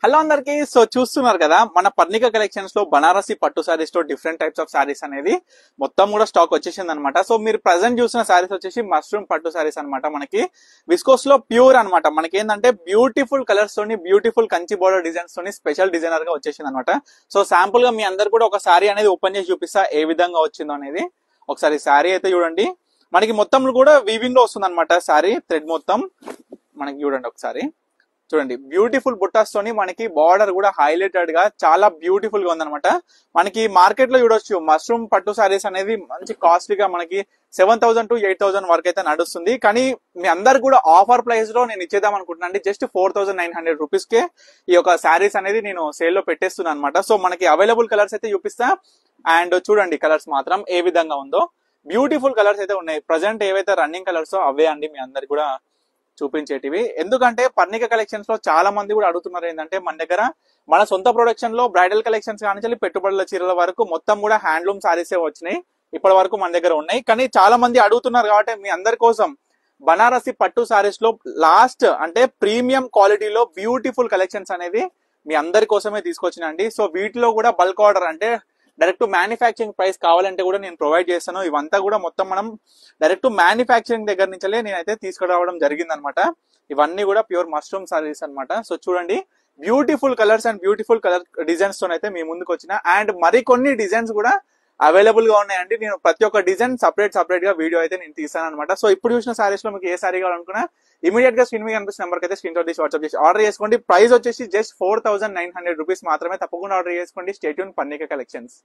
Hello అందరికి. So చూస్తున్నారు కదా, మన పర్ణిక కలెక్షన్స్ లో బనారసి పట్టు సారీస్ లో డిఫరెంట్ టైప్స్ ఆఫ్ సారీస్ అనేది మొత్తం కూడా స్టాక్ వచ్చేసింది అనమాట. సో మీరు ప్రెసెంట్ చూసిన సారీస్ వచ్చేసి మష్రూమ్ పట్టు సారీస్ అనమాట. మనకి విస్కోస్ లో ప్యూర్ అనమాట. మనకి ఏంటంటే బ్యూటిఫుల్ కలర్స్ తోని, బ్యూటిఫుల్ కంచి బోర్డర్ డిజైన్స్ తోని స్పెషల్ డిజైనర్ గా వచ్చేసింది అనమాట. సో శాంపుల్ గా మీ అందరు కూడా ఒక సారీ అనేది ఓపెన్ చేసి చూపిస్తా ఏ విధంగా వచ్చిందో అనేది. ఒకసారి సారీ అయితే చూడండి. మనకి మొత్తం కూడా వీవింగ్ లో వస్తుంది అనమాట. సారీ థ్రెడ్ మొత్తం మనకి చూడండి ఒకసారి. చూడండి, బ్యూటిఫుల్ బుట్టాస్ తోని మనకి బార్డర్ కూడా హైలైటెడ్ గా చాలా బ్యూటిఫుల్ గా ఉందన్నమాట. మనకి మార్కెట్ లో చూడొచ్చు మష్రూమ్ పట్టు సారీస్ అనేది మంచి కాస్ట్లీగా మనకి 7,000 to 8,000 వరకు అయితే నడుస్తుంది. కానీ మీ అందరు కూడా ఆఫర్ ప్రైస్ లో నేను ఇచ్చేద్దాం అనుకుంటున్నాను అండి. జస్ట్ 4,900 రూపీస్ కే ఈ యొక్క సారీస్ అనేది నేను సేల్ లో పెట్టేస్తున్నాను అనమాట. సో మనకి అవైలబుల్ కలర్స్ అయితే చూపిస్తా. అండ్ చూడండి కలర్స్ మాత్రం ఏ విధంగా ఉందో. బ్యూటిఫుల్ కలర్స్ అయితే ఉన్నాయి. ప్రజెంట్ ఏవైతే రన్నింగ్ కలర్స్ అవే అండి మీ అందరికి కూడా చూపించేటివి. ఎందుకంటే పర్ణిక కలెక్షన్స్ లో చాలా మంది కూడా అడుగుతున్నారు ఏంటంటే మన దగ్గర మన సొంత ప్రొడక్షన్ లో బ్రైడల్ కలెక్షన్స్ కానీ పెట్టుబడుల చీరల వరకు మొత్తం కూడా హ్యాండ్లూమ్ సారీసే వచ్చినాయి. ఇప్పటి వరకు మన దగ్గర ఉన్నాయి. కానీ చాలా మంది అడుగుతున్నారు కాబట్టి మీ అందరి కోసం బనారసి పట్టు సారీస్ లో లాస్ట్ అంటే ప్రీమియం క్వాలిటీలో బ్యూటిఫుల్ కలెక్షన్స్ అనేది మీ అందరి కోసమే తీసుకొచ్చినండి. సో వీటిలో కూడా బల్క్ ఆర్డర్ అంటే డైరెక్ట్ మ్యానుఫ్యాక్చరింగ్ ప్రైస్ కావాలంటే కూడా నేను ప్రొవైడ్ చేస్తాను. ఇవంతా కూడా మొత్తం మనం డైరెక్ట్ మ్యానుఫ్యాక్చరింగ్ దగ్గర నుంచే నేనైతే తీసుకురావడం జరిగింది అనమాట. ఇవన్నీ కూడా ప్యూర్ మష్రూమ్ సారీస్ అనమాట. సో చూడండి, beautiful colours and beautiful colour designs తోనైతే మీ ముందుకు వచ్చిన. అండ్ మరికొన్ని డిజైన్స్ కూడా అవైలబుల్ గా ఉన్నాయండి. నేను ప్రతి ఒక్క డిజైన్ సపరేట్ గా వీడియో అయితే నేను తీసాను అనమాట. సో ఇప్పుడు చూసిన సారీస్ లో మీకు ఏ సారీ కావాలనుకున్నా ఇమీడియట్ గా స్క్రీన్ మీద కనిపిస్తున్న నెంబర్ అయితే స్క్రీన్ షాట్ తీసి వాట్సాప్ చేసి ఆర్డర్ చేసుకోండి. ప్రైస్ వచ్చేసి జస్ట్ 4,900 రూపీస్ మాత్రమే. తప్పకుండా ఆర్డర్ చేసుకోండి. Stay tune Parnika collections.